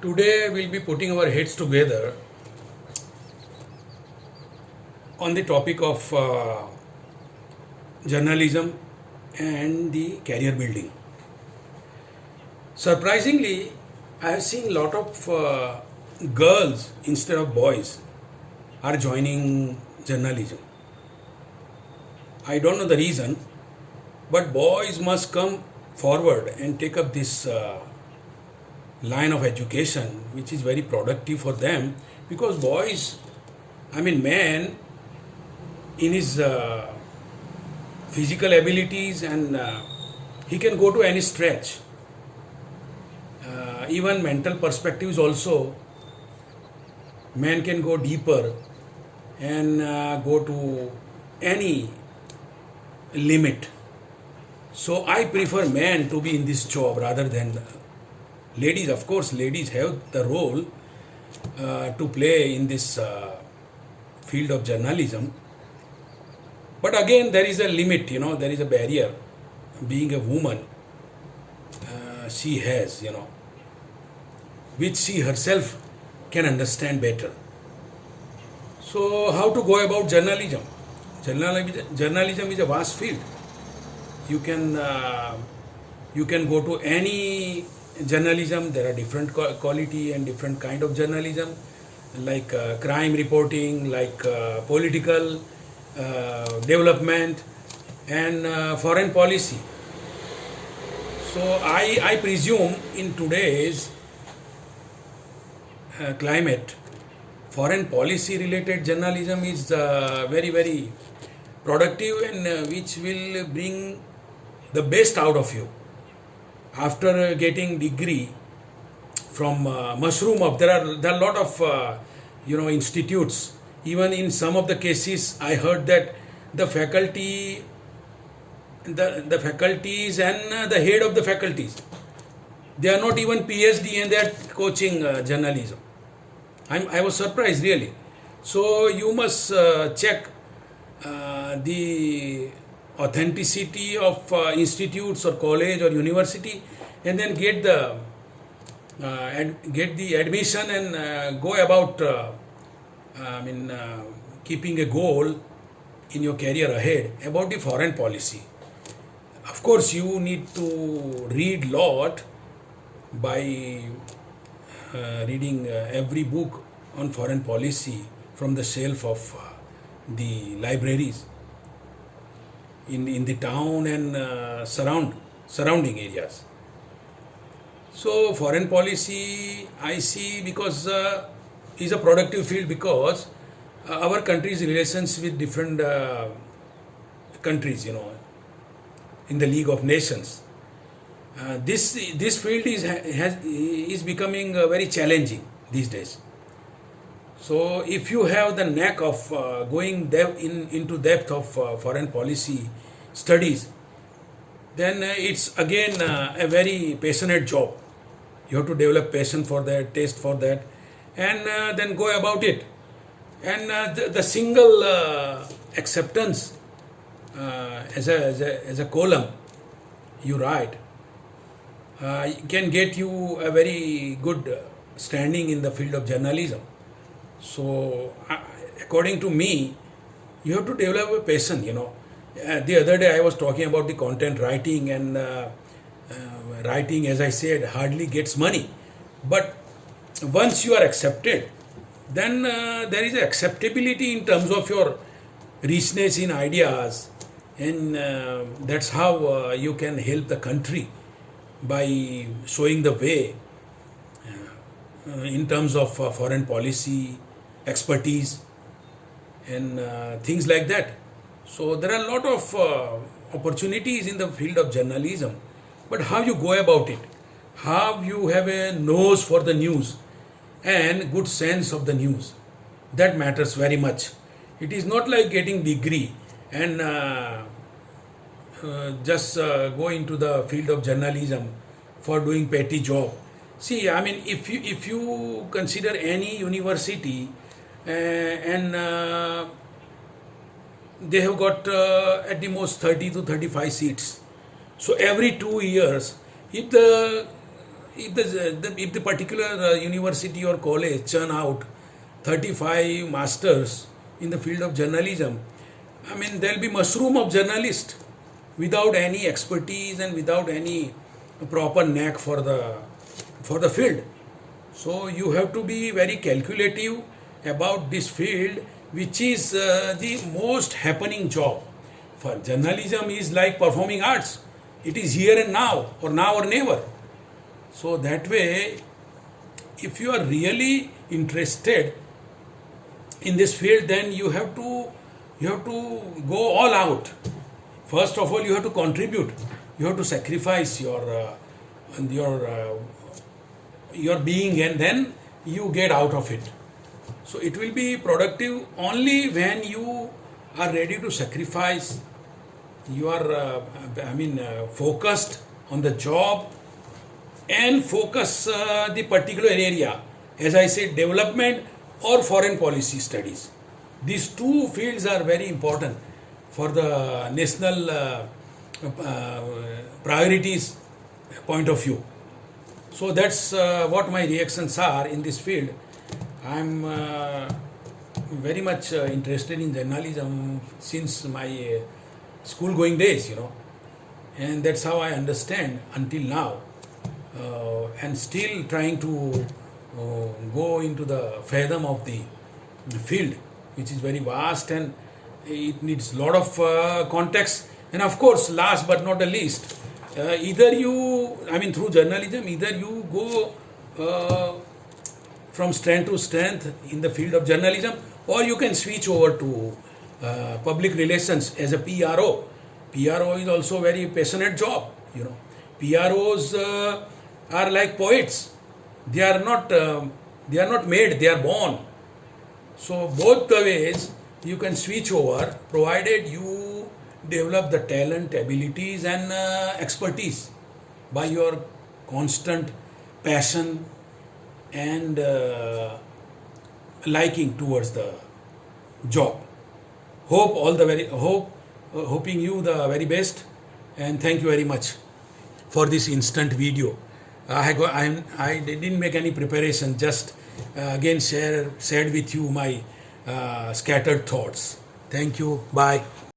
Today we'll be putting our heads together on the topic of journalism and the career building. Surprisingly, I have seen a lot of girls instead of boys are joining journalism. I don't know the reason, but boys must come forward and take up this line of education, which is very productive for them because boys, man, in his physical abilities and he can go to any stretch. Even mental perspectives also, man can go deeper and go to any limit. So I prefer men to be in this job rather than ladies. Of course, ladies have the role to play in this field of journalism. But again, there is a limit, there is a barrier. Being a woman, she has, which she herself can understand better. So, how to go about journalism? Journalism is a vast field. You can go to any journalism. There are different quality and different kind of journalism, like crime reporting, like political development, and foreign policy. So I presume in today's climate, foreign policy related journalism is very, very productive and which will bring the best out of you. After getting degree from mushroom up, there are a lot of institutes. Even in some of the cases, I heard that the faculty, the faculties and the head of the faculties, they are not even PhD and they are coaching journalism. I was surprised really. So you must check the authenticity of institutes or college or university, and then get the admission and go about keeping a goal in your career ahead about the foreign policy. Of course, you need to read lot by reading every book on foreign policy from the shelf of the libraries in the town and surrounding areas. So foreign policy I see because is a productive field because our country's relations with different countries, in the League of Nations. This field is becoming very challenging these days. So if you have the knack of going into depth of foreign policy studies, then it's again a very passionate job. You have to develop passion for that, taste for that, and then go about it. And the single acceptance as a column you write can get you a very good standing in the field of journalism. So, according to me, you have to develop a passion, The other day I was talking about the content writing, and writing, as I said, hardly gets money. But once you are accepted, then there is acceptability in terms of your richness in ideas, and that's how you can help the country by showing the way in terms of foreign policy, expertise, and things like that. So there are a lot of opportunities in the field of journalism, but how you go about it, how you have a nose for the news and good sense of the news, that matters very much. It is not like getting degree and just go into the field of journalism for doing petty job. See, if you consider any university and they have got at the most 30 to 35 seats. So every 2 years, if the if the particular university or college churn out 35 masters in the field of journalism, I mean, there'll be mushroom of journalists without any expertise and without any proper knack for the field. So you have to be very calculative about this field, which is the most happening job. For journalism is like performing arts. It is here and now or never. So that way, if you are really interested in this field, then you have to go all out. First of all, you have to contribute. You have to sacrifice your being, and then you get out of it. So it will be productive only when you are ready to sacrifice. You are focused on the job and focus the particular area, as I said, development or foreign policy studies. These two fields are very important for the national priorities point of view. So that's what my reactions are in this field. I'm very much interested in journalism since my school going days, and that's how I understand until now, and still trying to go into the fathom of the field, which is very vast and it needs a lot of context. And of course, last but not the least, through journalism, either you go from strength to strength in the field of journalism, or you can switch over to public relations as a PRO. PRO is also a very passionate job. PROs are like poets. They are not made; they are born. So both the ways you can switch over, provided you develop the talent, abilities, and expertise by your constant passion and liking towards the job. Hoping you the very best, and thank you very much for this instant video. I didn't make any preparation, just again shared with you my scattered thoughts. Thank you. Bye.